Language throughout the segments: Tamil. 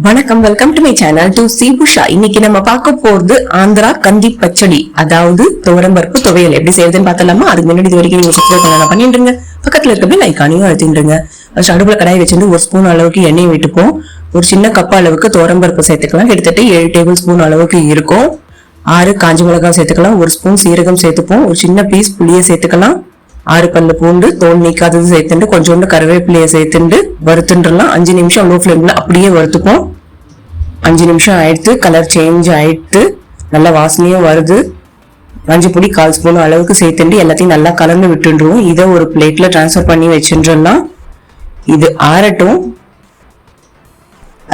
வணக்கம், welcome to my channel to C Usha. இன்னைக்கு நம்ம பார்க்க போறது ஆந்திரா கந்தி பச்சடி, அதாவது துவரம்பருப்பு துவையல் எப்படி செய்யறதுன்னு பார்த்தலாமா? அதுக்கு முன்னாடி இது வரைக்கும் நீங்க சப்ஸ்கிரைப் பண்ணிடுங்க, பக்கத்துல இருக்க லைக்கானையும் அழுத்திடுங்க. ஃபர்ஸ்ட் அடுப்புல கடாய் வச்சிருந்து 1 ஸ்பூன் அளவுக்கு எண்ணெய் விட்டுப்போம். ஒரு சின்ன கப் அளவுக்கு துவரம்பருப்பு சேர்த்துக்கலாம். கிட்டத்தட்ட 7 டேபிள் ஸ்பூன் அளவுக்கு இருக்கும். 6 காஞ்ச மிளகாய் சேர்த்துக்கலாம். 1 ஸ்பூன் சீரகம் சேர்த்துப்போம். ஒரு சின்ன பீஸ் புளியை சேர்த்துக்கலாம். 6 பல்லு பூண்டு தோல் நீக்காதது சேர்த்துட்டு கொஞ்சோண்டு கருவேப்பிலையை சேர்த்துட்டு வறுத்துடலாம். 5 நிமிஷம் லோ ஃப்ளேம்ல அப்படியே வறுத்துப்போம். 5 நிமிஷம் ஆயிடுத்து, கலர் சேஞ்ச் ஆயிடுத்து, நல்ல வாசனையும் வருது. மஞ்சள் பொடி 1/4 ஸ்பூன் அளவுக்கு சேர்த்துட்டு எல்லாத்தையும் நல்லா கலந்து விட்டுருவோம். இதை ஒரு பிளேட்ல டிரான்ஸ்ஃபர் பண்ணி வச்சுடலாம். இது ஆறட்டும்.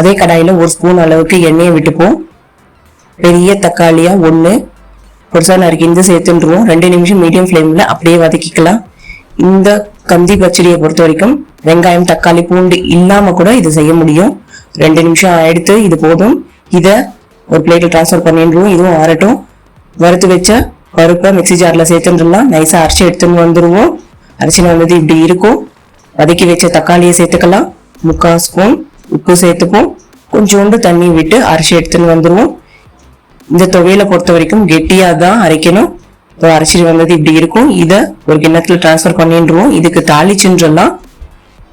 அதே கடாயில 1 ஸ்பூன் அளவுக்கு எண்ணெயை விட்டுப்போம். பெரிய தக்காளியா 1 பொருசா நறுக்கி சேர்த்துருவோம். 2 நிமிஷம் மீடியம் ஃப்ளேம்ல அப்படியே வதக்கிக்கலாம். இந்த கந்தி பச்சடியை பொறுத்த வரைக்கும் வெங்காயம் தக்காளி பூண்டு இல்லாம கூட இது செய்ய முடியும். 2 நிமிஷம் ஆயிடுத்து, இது போதும். இத ஒரு பிளேட்ல டிரான்ஸ்ஃபர் பண்ணிடுவோம். இதுவும் ஆறட்டும். வறுத்து வச்ச பருப்பை மிக்சி ஜார்ல சேர்த்துடலாம். நைஸா அரைச்சி எடுத்துன்னு வந்துருவோம். அரைச்சின்னு வந்தது இப்படி இருக்கும். வதக்கி வச்ச தக்காளியை சேர்த்துக்கலாம். 3/4 ஸ்பூன் உப்பு சேர்த்துப்போம். கொஞ்சோண்டு தண்ணி விட்டு அரைச்சி எடுத்துன்னு வந்துருவோம். இந்த துவையலை பொறுத்த வரைக்கும் கெட்டியா தான் அரைக்கணும். அரைச்சிட்டு வந்தது இப்படி இருக்கும். இத ஒரு கிண்ணத்துல டிரான்ஸ்ஃபர் பண்ணிடுவோம். இதுக்கு தாளிச்சுன்றலாம்.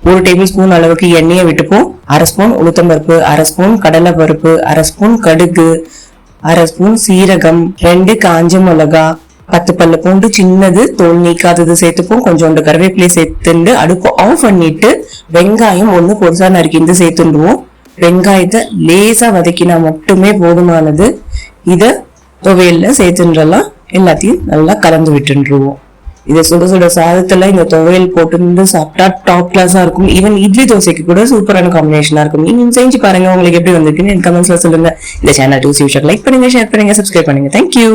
1 டேபிள் ஸ்பூன் அளவுக்கு எண்ணெயை விட்டுப்போம். 1/2 ஸ்பூன் உளுத்தம்பருப்பு, 1/2 ஸ்பூன் கடலை பருப்பு, 1/2 ஸ்பூன் கடுகு, 1/2 ஸ்பூன் சீரகம், 2 காஞ்ச மிளகா, 10 பல்லு பூண்டு சின்னது தோல் நீக்காதது சேர்த்துப்போம். கொஞ்சோண்டு கருவேப்பிலையை சேர்த்துட்டு அடுப்பு ஆஃப் பண்ணிட்டு வெங்காயம் 1 பொருசா நறுக்கி சேர்த்துடுவோம். வெங்காயத்தை லேசா வதக்கினா மட்டுமே போதுமானது. இத துவையல்ல சேர்த்துன்றலாம். எல்லாத்தையும் நல்லா கலந்து விட்டுருவோம். இதை சுட சுட சாதத்துல இந்த துவையல் போட்டு சாப்பிட்டா டாப் கிளாஸா இருக்கும். ஈவன் இட்லி தோசைக்கு கூட சூப்பரான காம்பினேஷனா இருக்கும். நீங்க செஞ்சு பாருங்க, உங்களுக்கு எப்படி வந்திருக்குன்னு கமெண்ட்ஸ்ல சொல்லுங்க. இந்த channel to C Usha like பண்ணுங்க, ஷேர் பண்ணுங்க, சப்ஸ்கிரைப் பண்ணுங்க. தேங்க்யூ.